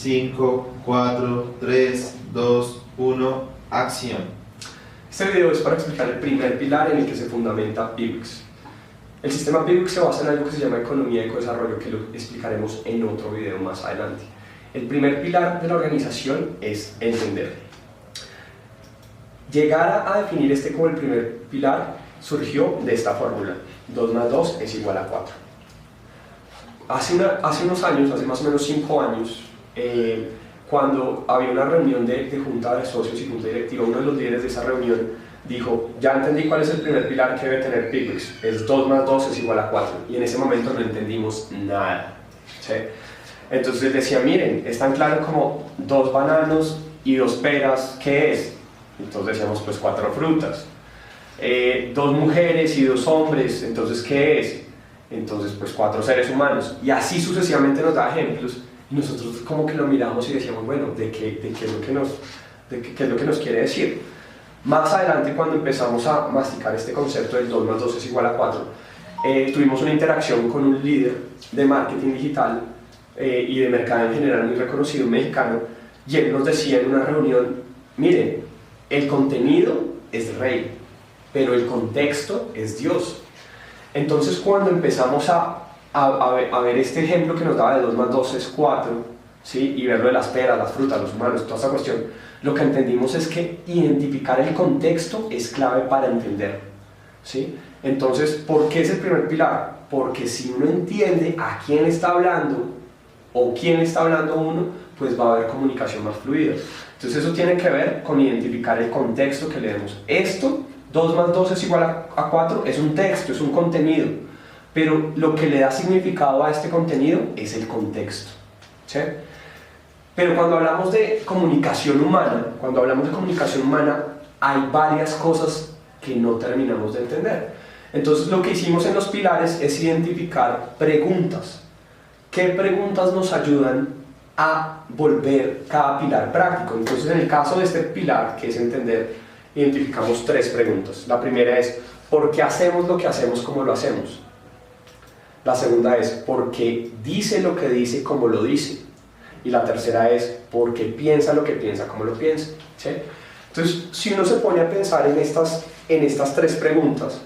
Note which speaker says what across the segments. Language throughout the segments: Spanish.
Speaker 1: 5, 4, 3, 2, 1, acción.
Speaker 2: Este video es para explicar el primer pilar en el que se fundamenta PIBIX. El sistema PIBIX se basa en algo que se llama economía de ecodesarrollo, que lo explicaremos en otro video más adelante. El primer pilar de la organización es entender. Llegar a definir este como el primer pilar surgió de esta fórmula: 2 más 2 es igual a 4. Hace unos años, hace más o menos 5 años, cuando había una reunión de junta de socios y junta directiva, uno de los líderes de esa reunión dijo: ya entendí cuál es el primer pilar que debe tener PIBIX, es 2 más 2 es igual a 4, y en ese momento no entendimos nada, ¿sí? Entonces decía: miren, es tan claro como 2 bananos y 2 peras, ¿qué es? Entonces decíamos: pues 4 frutas. 2 mujeres y 2 hombres, entonces ¿qué es? Entonces pues 4 seres humanos, y así sucesivamente nos da ejemplos, y nosotros como que lo miramos y decíamos: bueno, ¿de qué es lo que nos quiere decir? Más adelante, cuando empezamos a masticar este concepto del 2 más 2 es igual a 4, tuvimos una interacción con un líder de marketing digital y de mercado en general muy reconocido, mexicano, y él nos decía en una reunión: miren, el contenido es rey, pero el contexto es Dios. Entonces, cuando empezamos a ver este ejemplo que nos daba de 2 más 2 es 4, ¿sí? Y ver lo de las peras, las frutas, los humanos, toda esa cuestión, lo que entendimos es que identificar el contexto es clave para entender, ¿sí? Entonces, ¿por qué es el primer pilar? Porque si uno entiende a quién está hablando o quién está hablando uno, pues va a haber comunicación más fluida. Entonces eso tiene que ver con identificar el contexto que leemos. Esto, 2 más 2 es igual a 4, es un texto, es un contenido, pero lo que le da significado a este contenido es el contexto, ¿sí? Pero cuando hablamos de comunicación humana, hay varias cosas que no terminamos de entender. Entonces lo que hicimos en los pilares es identificar preguntas. ¿Qué preguntas nos ayudan a volver cada pilar práctico? Entonces, en el caso de este pilar, que es entender, identificamos 3 preguntas. La primera es: ¿por qué hacemos lo que hacemos como lo hacemos? La segunda es: ¿por qué dice lo que dice como lo dice? Y la tercera es: ¿por qué piensa lo que piensa como lo piensa? ¿Sí? Entonces, si uno se pone a pensar en estas 3 preguntas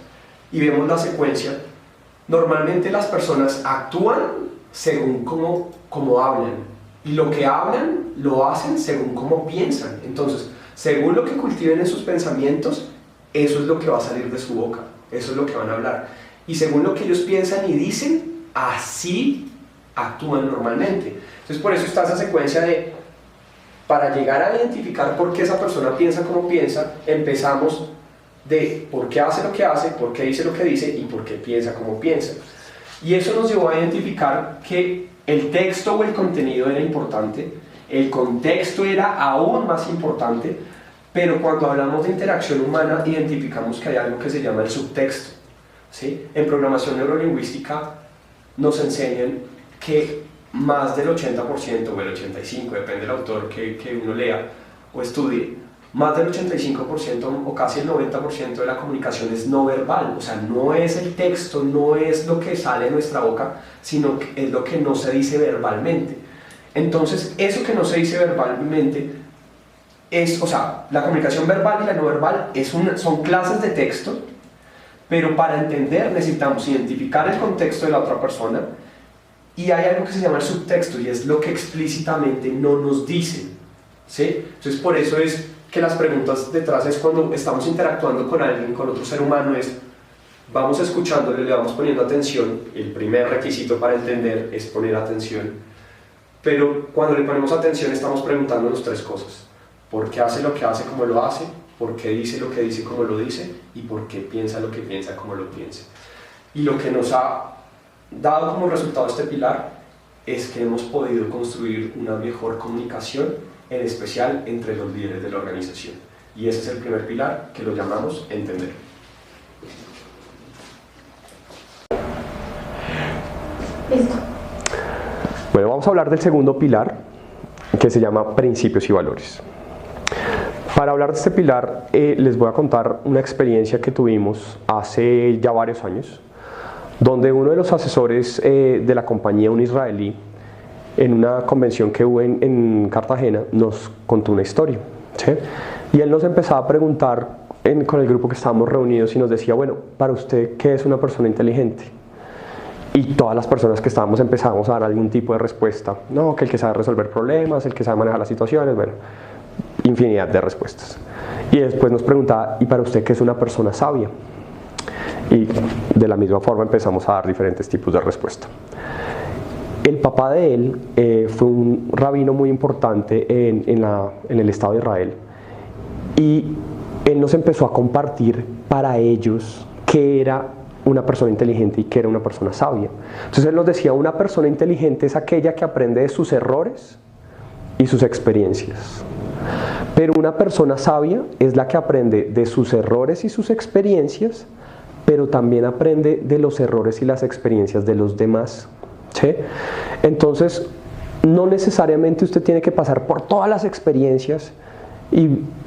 Speaker 2: y vemos la secuencia, normalmente las personas actúan según cómo hablan, y lo que hablan lo hacen según cómo piensan. Entonces, según lo que cultiven en sus pensamientos, eso es lo que va a salir de su boca, eso es lo que van a hablar, y según lo que ellos piensan y dicen, así actúan normalmente. Entonces, por eso está esa secuencia de, para llegar a identificar por qué esa persona piensa como piensa, empezamos de por qué hace lo que hace, por qué dice lo que dice y por qué piensa como piensa. Y eso nos llevó a identificar que el texto o el contenido era importante, el contexto era aún más importante, pero cuando hablamos de interacción humana identificamos que hay algo que se llama el subtexto, ¿sí? En programación neurolingüística nos enseñan que más del 80% o el 85%, depende del autor que uno lea o estudie, más del 85% o casi el 90% de la comunicación es no verbal. O sea, no es el texto, no es lo que sale de nuestra boca, sino que es lo que no se dice verbalmente. Entonces, eso que no se dice verbalmente es, o sea, la comunicación verbal y la no verbal son clases de texto, pero para entender necesitamos identificar el contexto de la otra persona, y hay algo que se llama el subtexto, y es lo que explícitamente no nos dicen, ¿sí? Entonces, por eso es que las preguntas detrás es cuando estamos interactuando con alguien, con otro ser humano, es: vamos escuchándole, le vamos poniendo atención. El primer requisito para entender es poner atención, pero cuando le ponemos atención estamos preguntándonos 3 cosas: ¿por qué hace lo que hace como lo hace? ¿Por qué dice lo que dice como lo dice? ¿Y por qué piensa lo que piensa como lo piensa? Y lo que nos ha dado como resultado este pilar es que hemos podido construir una mejor comunicación, en especial entre los líderes de la organización. Y ese es el primer pilar, que lo llamamos entender.
Speaker 3: Listo.
Speaker 2: Bueno, vamos a hablar del segundo pilar, que se llama principios y valores. Para hablar de este pilar, les voy a contar una experiencia que tuvimos hace ya varios años, donde uno de los asesores de la compañía, un israelí, en una convención que hubo en Cartagena, nos contó una historia, ¿sí? Y él nos empezaba a preguntar con el grupo que estábamos reunidos y nos decía, bueno, para usted, ¿qué es una persona inteligente? Y todas las personas que estábamos empezábamos a dar algún tipo de respuesta. No, que el que sabe resolver problemas, el que sabe manejar las situaciones, bueno, infinidad de respuestas. Y después nos preguntaba, ¿y para usted qué es una persona sabia? Y de la misma forma empezamos a dar diferentes tipos de respuesta. El papá de él fue un rabino muy importante en el Estado de Israel. Y él nos empezó a compartir para ellos qué era una persona inteligente y qué era una persona sabia. Entonces él nos decía, una persona inteligente es aquella que aprende de sus errores y sus experiencias. Pero una persona sabia es la que aprende de sus errores y sus experiencias, pero también aprende de los errores y las experiencias de los demás, ¿sí? Entonces, no necesariamente usted tiene que pasar por todas las experiencias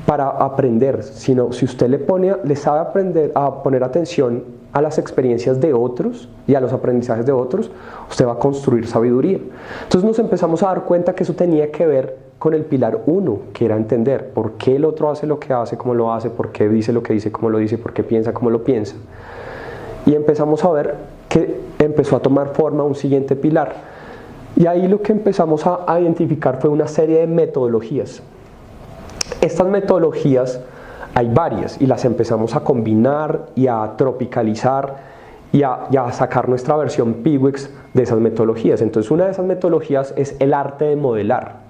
Speaker 2: para aprender, sino si usted le sabe aprender a poner atención a las experiencias de otros y a los aprendizajes de otros, usted va a construir sabiduría. Entonces nos empezamos a dar cuenta que eso tenía que ver con el pilar 1, que era entender por qué el otro hace lo que hace, cómo lo hace, por qué dice lo que dice, cómo lo dice, por qué piensa, cómo lo piensa. Y empezamos a ver que empezó a tomar forma un siguiente pilar. Y ahí lo que empezamos a identificar fue una serie de metodologías. Estas metodologías hay varias y las empezamos a combinar y a tropicalizar y a sacar nuestra versión PIWIX de esas metodologías. Entonces una de esas metodologías es el arte de modelar.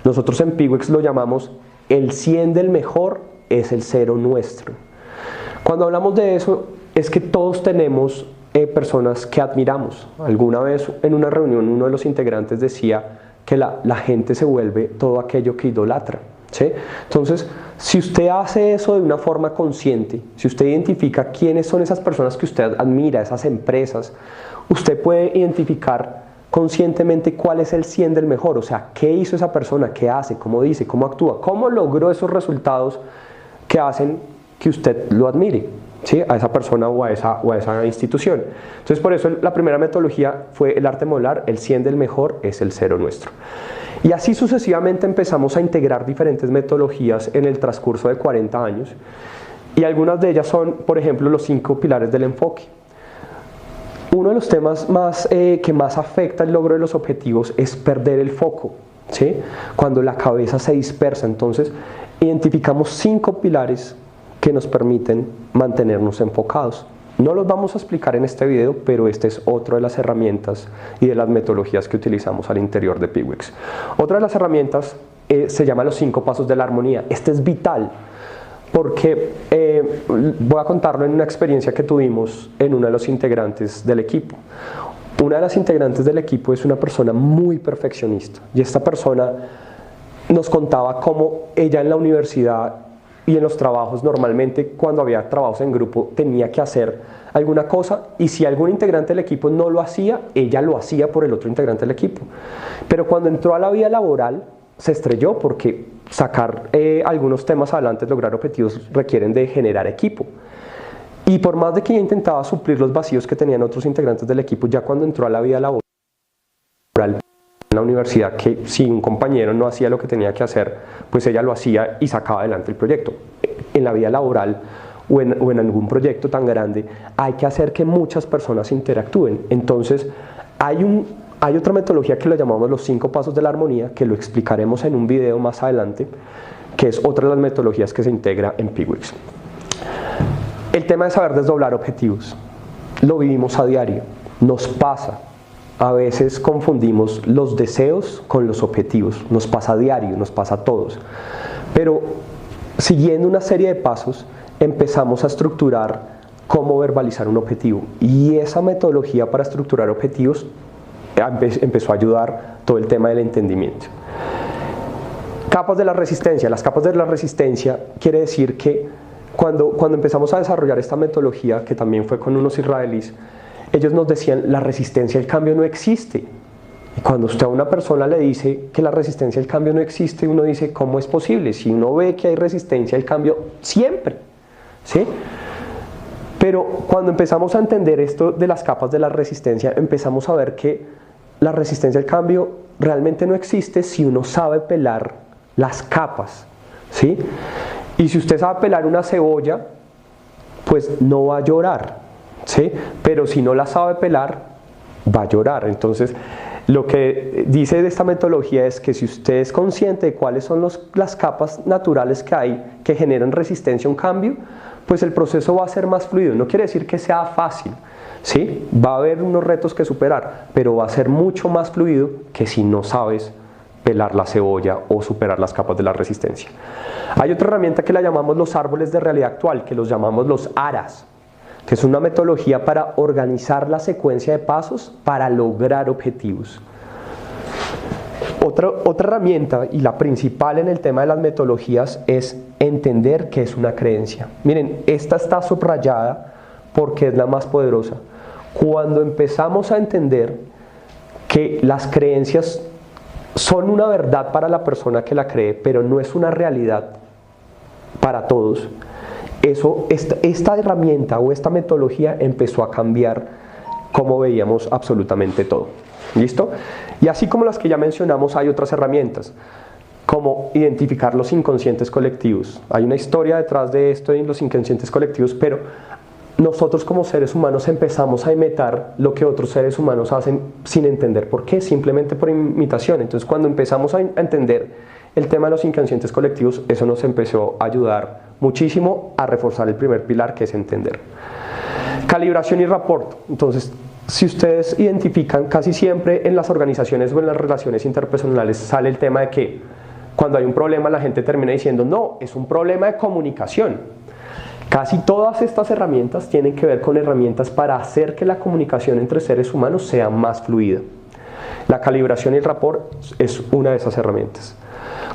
Speaker 2: Nosotros en PIWIX lo llamamos el 100 del mejor es el 0 nuestro. Cuando hablamos de eso es que todos tenemos personas que admiramos. Alguna vez en una reunión uno de los integrantes decía que la gente se vuelve todo aquello que idolatra, ¿sí? Entonces, si usted hace eso de una forma consciente, si usted identifica quiénes son esas personas que usted admira, esas empresas, usted puede identificar conscientemente cuál es el 100 del mejor, o sea, qué hizo esa persona, qué hace, cómo dice, cómo actúa, cómo logró esos resultados que hacen que usted lo admire, ¿sí? A esa persona o a esa institución. Entonces, por eso la primera metodología fue el arte de modelar, el 100 del mejor es el 0 nuestro. Y así sucesivamente empezamos a integrar diferentes metodologías en el transcurso de 40 años. Y algunas de ellas son, por ejemplo, los 5 pilares del enfoque. Uno de los temas que más afecta el logro de los objetivos es perder el foco, ¿sí? Cuando la cabeza se dispersa. Entonces, identificamos 5 pilares que nos permiten mantenernos enfocados. No los vamos a explicar en este video, pero esta es otra de las herramientas y de las metodologías que utilizamos al interior de PIWIX. Otra de las herramientas se llama los 5 pasos de la armonía. Este es vital porque voy a contarlo en una experiencia que tuvimos en uno de los integrantes del equipo. Una de las integrantes del equipo es una persona muy perfeccionista y esta persona nos contaba cómo ella en la universidad y en los trabajos normalmente cuando había trabajos en grupo tenía que hacer alguna cosa y si algún integrante del equipo no lo hacía, ella lo hacía por el otro integrante del equipo. Pero cuando entró a la vida laboral se estrelló porque sacar algunos temas adelante, lograr objetivos requieren de generar equipo. Y por más de que ella intentaba suplir los vacíos que tenían otros integrantes del equipo, ya cuando entró a la vida laboral en la universidad, que si un compañero no hacía lo que tenía que hacer, pues ella lo hacía y sacaba adelante el proyecto. En la vida laboral o en algún proyecto tan grande hay que hacer que muchas personas interactúen. Entonces hay otra metodología que lo llamamos los 5 pasos de la armonía, que lo explicaremos en un video más adelante, que es otra de las metodologías que se integra en PIWIX. El tema de saber desdoblar objetivos lo vivimos a diario, nos pasa. A veces confundimos los deseos con los objetivos, nos pasa a diario, nos pasa a todos. Pero siguiendo una serie de pasos empezamos a estructurar cómo verbalizar un objetivo. Y esa metodología para estructurar objetivos empezó a ayudar todo el tema del entendimiento. Capas de la resistencia. Las capas de la resistencia quiere decir que cuando empezamos a desarrollar esta metodología, que también fue con unos israelíes, ellos nos decían, la resistencia al cambio no existe. Y cuando usted a una persona le dice que la resistencia al cambio no existe, uno dice, ¿cómo es posible? Si uno ve que hay resistencia al cambio siempre, ¿sí? Pero cuando empezamos a entender esto de las capas de la resistencia, empezamos a ver que la resistencia al cambio realmente no existe si uno sabe pelar las capas, ¿sí? Y si usted sabe pelar una cebolla, pues no va a llorar, ¿sí? Pero si no la sabe pelar, va a llorar. Entonces, lo que dice de esta metodología es que si usted es consciente de cuáles son las capas naturales que hay que generan resistencia a un cambio, pues el proceso va a ser más fluido. No quiere decir que sea fácil, ¿sí? Va a haber unos retos que superar, pero va a ser mucho más fluido que si no sabes pelar la cebolla o superar las capas de la resistencia. Hay otra herramienta que la llamamos los árboles de realidad actual, que los llamamos los ARAs, que es una metodología para organizar la secuencia de pasos para lograr objetivos. Otra herramienta, y la principal en el tema de las metodologías, es entender qué es una creencia. Miren, esta está subrayada porque es la más poderosa. Cuando empezamos a entender que las creencias son una verdad para la persona que la cree, pero no es una realidad para todos, esta herramienta o esta metodología empezó a cambiar cómo veíamos absolutamente todo. ¿Listo? Y así como las que ya mencionamos, hay otras herramientas, como identificar los inconscientes colectivos. Hay una historia detrás de esto en los inconscientes colectivos, pero nosotros como seres humanos empezamos a imitar lo que otros seres humanos hacen sin entender por qué, simplemente por imitación. Entonces, cuando empezamos a entender el tema de los inconscientes colectivos, eso nos empezó a ayudar muchísimo a reforzar el primer pilar, que es entender. Calibración y rapport. Entonces, si ustedes identifican, casi siempre en las organizaciones o en las relaciones interpersonales sale el tema de que cuando hay un problema la gente termina diciendo no, es un problema de comunicación. Casi todas estas herramientas tienen que ver con herramientas para hacer que la comunicación entre seres humanos sea más fluida. La calibración y el rapport es una de esas herramientas.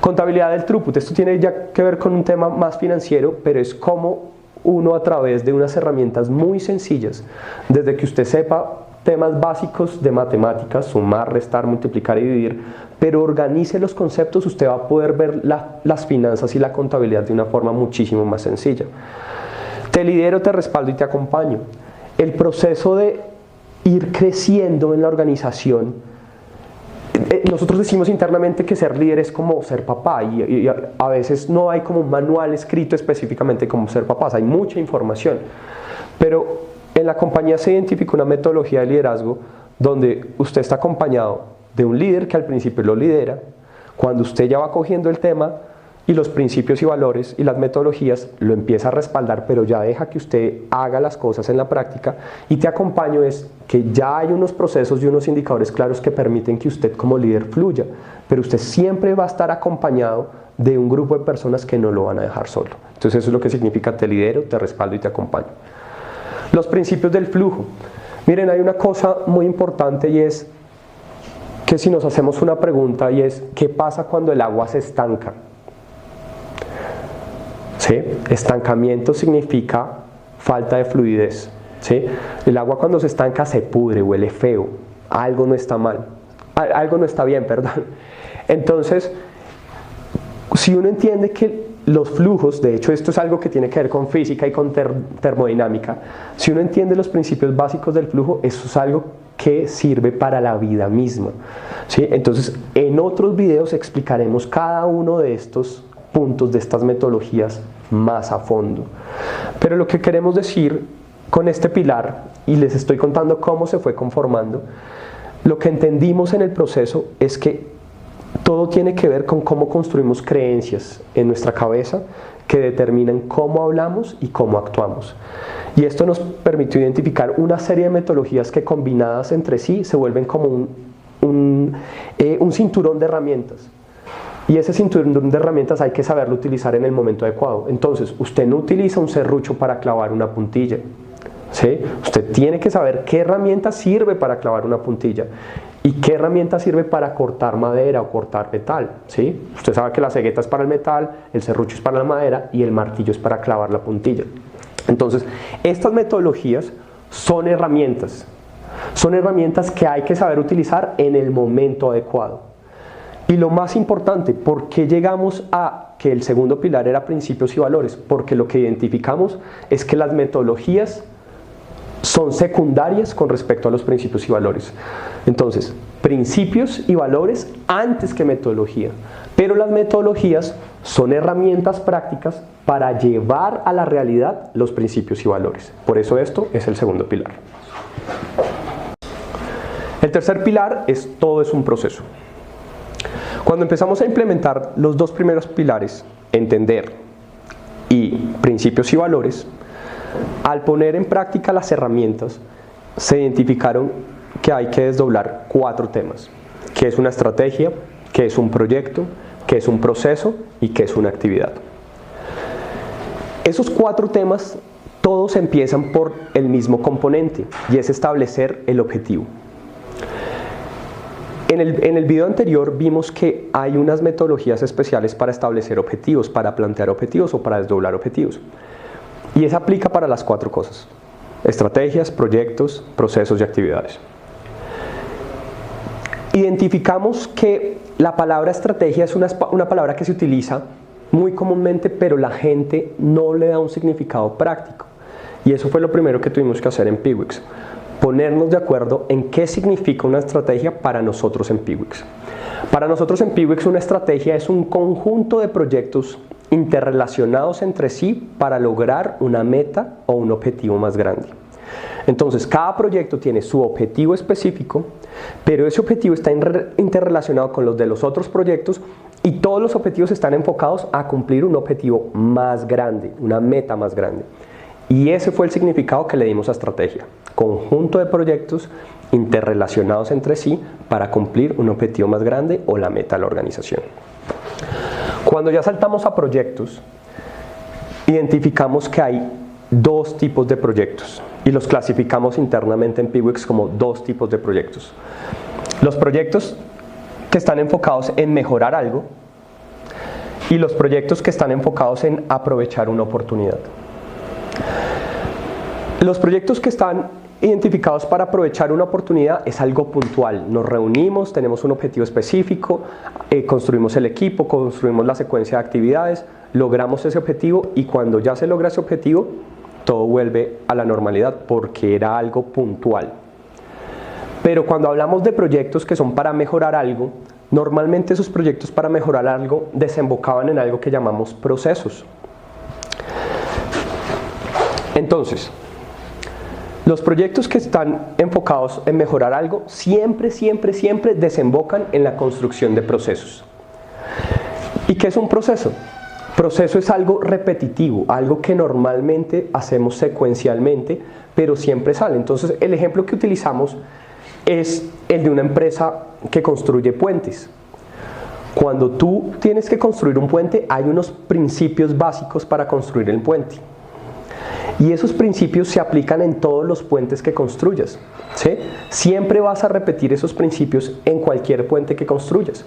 Speaker 2: Contabilidad del throughput. Esto tiene ya que ver con un tema más financiero, pero es como uno a través de unas herramientas muy sencillas, desde que usted sepa temas básicos de matemáticas, sumar, restar, multiplicar y dividir, pero organice los conceptos, usted va a poder ver las finanzas y la contabilidad de una forma muchísimo más sencilla. Te lidero, te respaldo y te acompaño. El proceso de ir creciendo en la organización, nosotros decimos internamente que ser líder es como ser papá y a veces no hay como un manual escrito específicamente como ser papás, hay mucha información, pero en la compañía se identificó una metodología de liderazgo donde usted está acompañado de un líder que al principio lo lidera. Cuando usted ya va cogiendo el tema y los principios y valores y las metodologías, lo empieza a respaldar, pero ya deja que usted haga las cosas en la práctica. Y te acompaño es que ya hay unos procesos y unos indicadores claros que permiten que usted como líder fluya, pero usted siempre va a estar acompañado de un grupo de personas que no lo van a dejar solo. Entonces eso es lo que significa te lidero, te respaldo y te acompaño. Los principios del flujo. Miren, hay una cosa muy importante y es que si nos hacemos una pregunta y es ¿qué pasa cuando el agua se estanca? ¿Sí? Estancamiento significa falta de fluidez, ¿sí? El agua cuando se estanca se pudre, huele feo, algo no está mal, algo no está bien, perdón. Entonces, si uno entiende que los flujos, de hecho esto es algo que tiene que ver con física y con termodinámica, si uno entiende los principios básicos del flujo, eso es algo que sirve para la vida misma, ¿sí? Entonces, en otros videos explicaremos cada uno de estos puntos, de estas metodologías más a fondo. Pero lo que queremos decir con este pilar, y les estoy contando cómo se fue conformando, lo que entendimos en el proceso es que todo tiene que ver con cómo construimos creencias en nuestra cabeza que determinan cómo hablamos y cómo actuamos. Y esto nos permitió identificar una serie de metodologías que combinadas entre sí se vuelven como un cinturón de herramientas. Y ese cinturón de herramientas hay que saberlo utilizar en el momento adecuado. Entonces, usted no utiliza un serrucho para clavar una puntilla, ¿sí? Usted tiene que saber qué herramienta sirve para clavar una puntilla y qué herramienta sirve para cortar madera o cortar metal, ¿sí? Usted sabe que la cegueta es para el metal, el serrucho es para la madera y el martillo es para clavar la puntilla. Entonces, estas metodologías son herramientas que hay que saber utilizar en el momento adecuado. Y lo más importante, ¿por qué llegamos a que el segundo pilar era principios y valores? Porque lo que identificamos es que las metodologías son secundarias con respecto a los principios y valores. Entonces, principios y valores antes que metodología. Pero las metodologías son herramientas prácticas para llevar a la realidad los principios y valores. Por eso esto es el segundo pilar. El tercer pilar es todo es un proceso. Cuando empezamos a implementar los dos primeros pilares, entender y principios y valores, al poner en práctica las herramientas, se identificaron que hay que desdoblar 4 temas. ¿Qué es una estrategia? ¿Qué es un proyecto? ¿Qué es un proceso? ¿Y qué es una actividad? Esos 4 temas todos empiezan por el mismo componente y es establecer el objetivo. En el video anterior vimos que hay unas metodologías especiales para establecer objetivos, para plantear objetivos o para desdoblar objetivos. Y eso aplica para las 4 cosas: estrategias, proyectos, procesos y actividades. Identificamos que la palabra estrategia es una palabra que se utiliza muy comúnmente, pero la gente no le da un significado práctico. Y eso fue lo primero que tuvimos que hacer en Piwix. Ponernos de acuerdo en qué significa una estrategia para nosotros en Piwix. Para nosotros en Piwix una estrategia es un conjunto de proyectos interrelacionados entre sí para lograr una meta o un objetivo más grande. Entonces, cada proyecto tiene su objetivo específico, pero ese objetivo está interrelacionado con los de los otros proyectos y todos los objetivos están enfocados a cumplir un objetivo más grande, una meta más grande. Y ese fue el significado que le dimos a estrategia: conjunto de proyectos interrelacionados entre sí para cumplir un objetivo más grande o la meta de la organización. Cuando ya saltamos a proyectos, identificamos que hay 2 tipos de proyectos y los clasificamos internamente en Piwix como 2 tipos de proyectos. Los proyectos que están enfocados en mejorar algo y los proyectos que están enfocados en aprovechar una oportunidad. Los proyectos que están identificados para aprovechar una oportunidad es algo puntual. Nos reunimos, tenemos un objetivo específico, construimos el equipo, construimos la secuencia de actividades, logramos ese objetivo y cuando ya se logra ese objetivo, todo vuelve a la normalidad porque era algo puntual. Pero cuando hablamos de proyectos que son para mejorar algo, normalmente esos proyectos para mejorar algo desembocaban en algo que llamamos procesos. Entonces, los proyectos que están enfocados en mejorar algo siempre desembocan en la construcción de procesos. ¿Y qué es un proceso? Proceso es algo repetitivo, algo que normalmente hacemos secuencialmente, pero siempre sale. Entonces, el ejemplo que utilizamos es el de una empresa que construye puentes. Cuando tú tienes que construir un puente, hay unos principios básicos para construir el puente. Y esos principios se aplican en todos los puentes que construyas, ¿sí? Siempre vas a repetir esos principios en cualquier puente que construyas.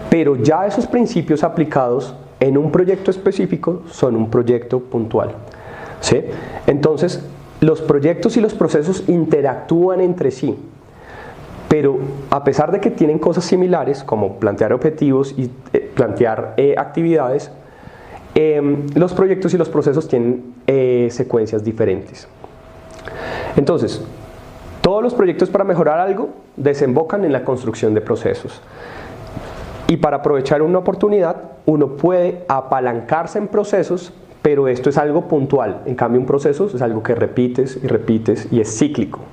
Speaker 2: Pero ya esos principios aplicados en un proyecto específico son un proyecto puntual, ¿sí? Entonces, los proyectos y los procesos interactúan entre sí. Pero a pesar de que tienen cosas similares, como plantear objetivos y plantear actividades, los proyectos y los procesos tienen secuencias diferentes. Entonces, todos los proyectos para mejorar algo desembocan en la construcción de procesos. Y para aprovechar una oportunidad, uno puede apalancarse en procesos, pero esto es algo puntual. En cambio, un proceso es algo que repites y repites y es cíclico.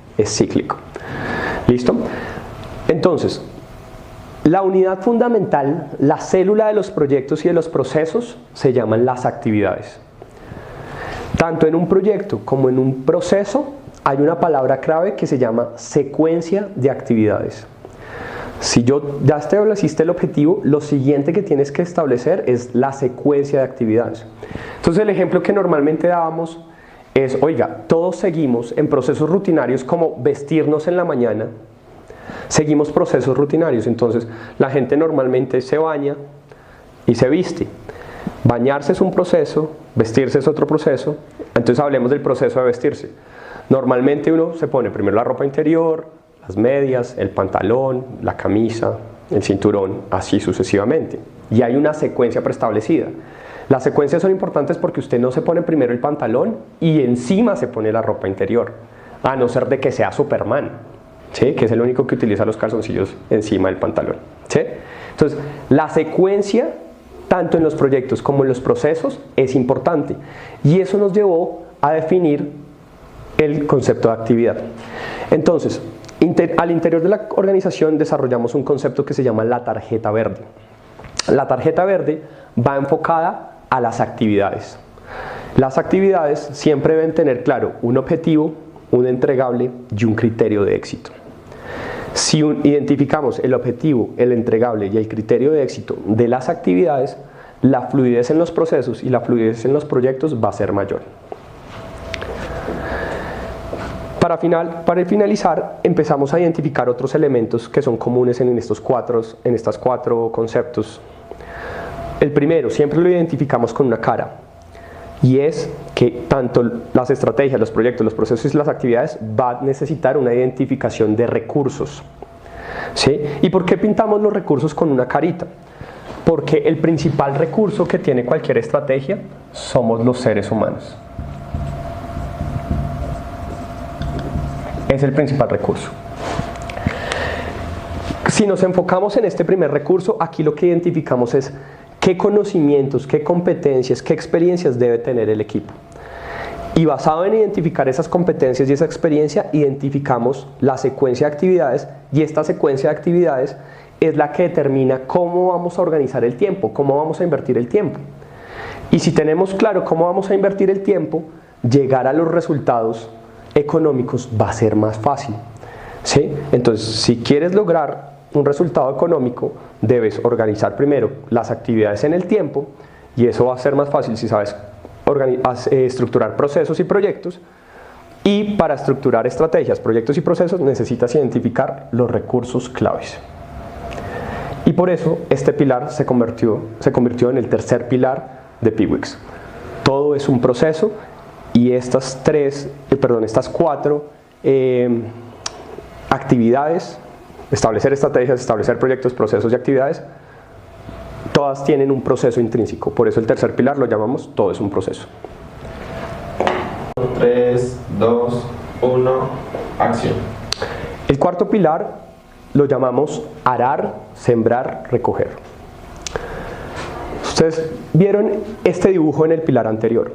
Speaker 2: ¿Listo? Entonces, la unidad fundamental, la célula de los proyectos y de los procesos, se llaman las actividades. Tanto en un proyecto como en un proceso hay una palabra clave que se llama secuencia de actividades. Si ya estableciste el objetivo, lo siguiente que tienes que establecer es la secuencia de actividades. Entonces el ejemplo que normalmente dábamos es, oiga, todos seguimos en procesos rutinarios como vestirnos en la mañana. Seguimos procesos rutinarios, entonces la gente normalmente se baña y se viste. Bañarse es un proceso, vestirse es otro proceso, entonces hablemos del proceso de vestirse. Normalmente uno se pone primero la ropa interior, las medias, el pantalón, la camisa, el cinturón, así sucesivamente. Y hay una secuencia preestablecida. Las secuencias son importantes porque usted no se pone primero el pantalón y encima se pone la ropa interior.
Speaker 3: a no ser de que sea Superman, ¿sí? Que es el único que utiliza los calzoncillos encima del pantalón, ¿sí? Entonces, la secuencia, tanto en los proyectos como en los procesos, es importante. Y eso nos llevó a definir el concepto de actividad. Entonces, al interior de la organización desarrollamos un concepto que se llama la tarjeta verde. La tarjeta verde va enfocada a las actividades. Las actividades siempre deben tener claro un objetivo, un entregable y un criterio de éxito. Si identificamos el objetivo, el entregable y el criterio de éxito de las actividades, la fluidez en los procesos y la fluidez en los proyectos va a ser mayor. Para finalizar, empezamos a identificar otros elementos que son comunes en estos cuatro conceptos. El primero, siempre lo identificamos con una cara, y es que tanto las estrategias, los proyectos, los procesos y las actividades van a necesitar una identificación de recursos, ¿sí? ¿Y por qué pintamos los recursos con una carita? Porque el principal recurso que tiene cualquier estrategia somos los seres humanos. Es el principal recurso. Si nos enfocamos en este primer recurso, aquí lo que identificamos es qué conocimientos, qué competencias, qué experiencias debe tener el equipo. Y basado en identificar esas competencias y esa experiencia, identificamos la secuencia de actividades, y esta secuencia de actividades es la que determina cómo vamos a organizar el tiempo, cómo vamos a invertir el tiempo. Y si tenemos claro cómo vamos a invertir el tiempo, llegar a los resultados económicos va a ser más fácil, ¿sí? Entonces, si quieres lograr un resultado económico, debes organizar primero las actividades en el tiempo, y eso va a ser más fácil si sabes estructurar procesos y proyectos. Y para estructurar estrategias, proyectos y procesos necesitas identificar los recursos claves. Y por eso este pilar se convirtió en el tercer pilar de Piwix. Todo es un proceso, y estas cuatro actividades, establecer estrategias, establecer proyectos, procesos y actividades, todas tienen un proceso intrínseco. Por eso el tercer pilar lo llamamos todo es un proceso.
Speaker 1: 3, 2, 1, acción.
Speaker 3: El cuarto pilar lo llamamos arar, sembrar, recoger. Ustedes vieron este dibujo en el pilar anterior.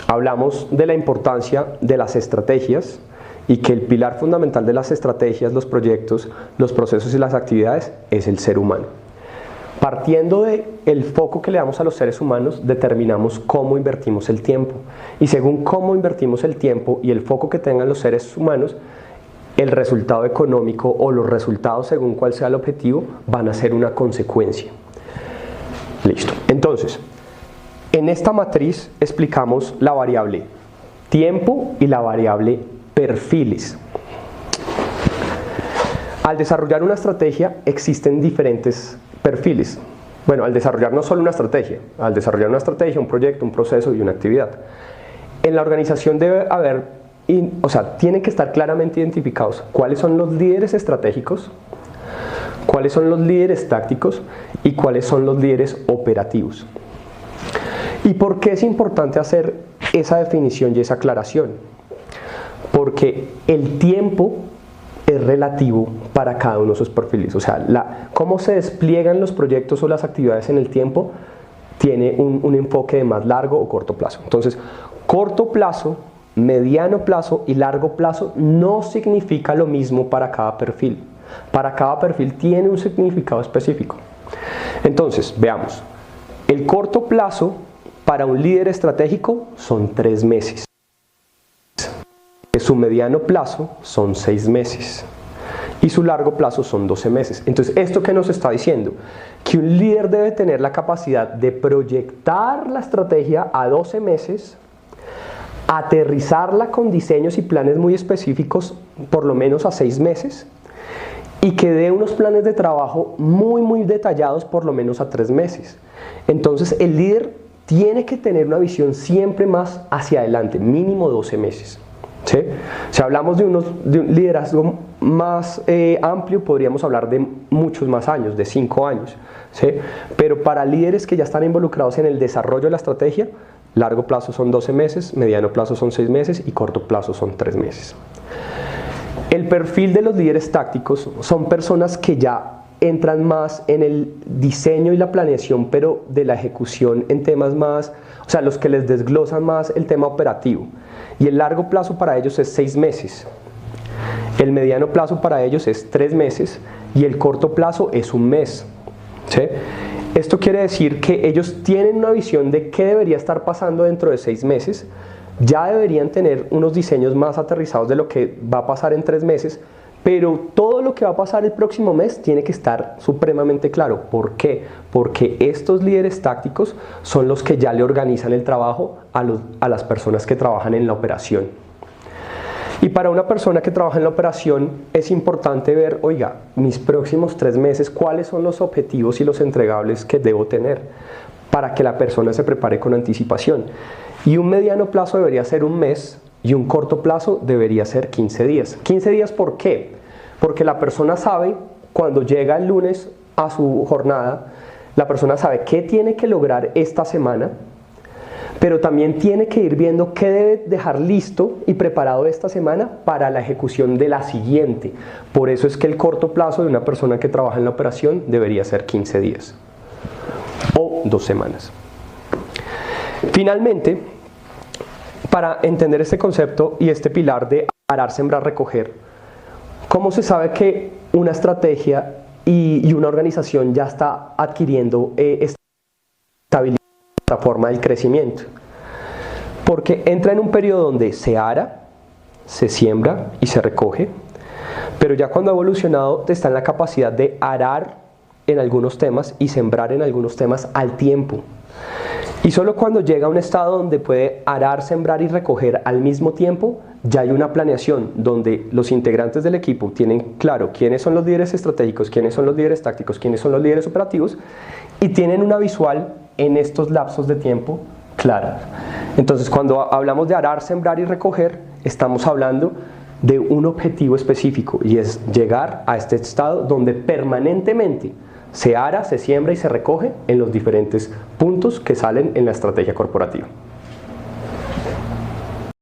Speaker 3: Hablamos de la importancia de las estrategias, y que el pilar fundamental de las estrategias, los proyectos, los procesos y las actividades es el ser humano. Partiendo del foco que le damos a los seres humanos, determinamos cómo invertimos el tiempo, y según cómo invertimos el tiempo y el foco que tengan los seres humanos, el resultado económico o los resultados, según cuál sea el objetivo, van a ser una consecuencia. Listo. Entonces, en esta matriz explicamos la variable tiempo y la variable perfiles. Al desarrollar una estrategia existen diferentes perfiles. Bueno, al desarrollar no solo una estrategia, al desarrollar una estrategia, un proyecto, un proceso y una actividad. En la organización debe haber, tienen que estar claramente identificados cuáles son los líderes estratégicos, cuáles son los líderes tácticos y cuáles son los líderes operativos. ¿Y por qué es importante hacer esa definición y esa aclaración? Porque el tiempo es relativo para cada uno de esos perfiles. O sea, cómo se despliegan los proyectos o las actividades en el tiempo tiene un enfoque de más largo o corto plazo. Entonces, corto plazo, mediano plazo y largo plazo no significa lo mismo para cada perfil. Para cada perfil tiene un significado específico. Entonces, veamos. El corto plazo para un líder estratégico son 3 meses. Su mediano plazo son 6 meses. Y su largo plazo son 12 meses. Entonces, ¿esto qué nos está diciendo? Que un líder debe tener la capacidad de proyectar la estrategia a 12 meses, aterrizarla con diseños y planes muy específicos, por lo menos a 6 meses, y que dé unos planes de trabajo muy detallados, por lo menos a 3 meses. Entonces, el líder tiene que tener una visión siempre más hacia adelante, mínimo 12 meses. ¿Sí? Si hablamos de un liderazgo más amplio, podríamos hablar de muchos más años, de 5 años. ¿Sí? Pero para líderes que ya están involucrados en el desarrollo de la estrategia, largo plazo son 12 meses, mediano plazo son 6 meses y corto plazo son 3 meses. El perfil de los líderes tácticos son personas que ya entran más en el diseño y la planeación, pero de la ejecución en temas más, o sea, los que les desglosan más el tema operativo. Y el largo plazo para ellos es 6 meses. El mediano plazo para ellos es 3 meses y el corto plazo es 1 mes. ¿Sí? Esto quiere decir que ellos tienen una visión de qué debería estar pasando dentro de 6 meses, ya deberían tener unos diseños más aterrizados de lo que va a pasar en 3 meses, pero todo lo que va a pasar el próximo mes tiene que estar supremamente claro. ¿Por qué? Porque estos líderes tácticos son los que ya le organizan el trabajo a las personas que trabajan en la operación. Y para una persona que trabaja en la operación es importante ver, oiga, mis próximos 3 meses, cuáles son los objetivos y los entregables que debo tener para que la persona se prepare con anticipación. Y un mediano plazo debería ser 1 mes y un corto plazo debería ser 15 días. 15 días, ¿por qué? Porque la persona sabe, cuando llega el lunes a su jornada, la persona sabe qué tiene que lograr esta semana, pero también tiene que ir viendo qué debe dejar listo y preparado esta semana para la ejecución de la siguiente. Por eso es que el corto plazo de una persona que trabaja en la operación debería ser 15 días o 2 semanas. Finalmente, para entender este concepto y este pilar de arar, sembrar, recoger, ¿cómo se sabe que una estrategia y una organización ya está adquiriendo estabilidad, la forma del crecimiento? Porque entra en un periodo donde se ara, se siembra y se recoge, pero ya cuando ha evolucionado está en la capacidad de arar en algunos temas y sembrar en algunos temas al tiempo. Y solo cuando llega a un estado donde puede arar, sembrar y recoger al mismo tiempo, ya hay una planeación donde los integrantes del equipo tienen claro quiénes son los líderes estratégicos, quiénes son los líderes tácticos, quiénes son los líderes operativos, y tienen una visual en estos lapsos de tiempo clara. Entonces, cuando hablamos de arar, sembrar y recoger, estamos hablando de un objetivo específico, y es llegar a este estado donde permanentemente se ara, se siembra y se recoge en los diferentes puntos que salen en la estrategia corporativa.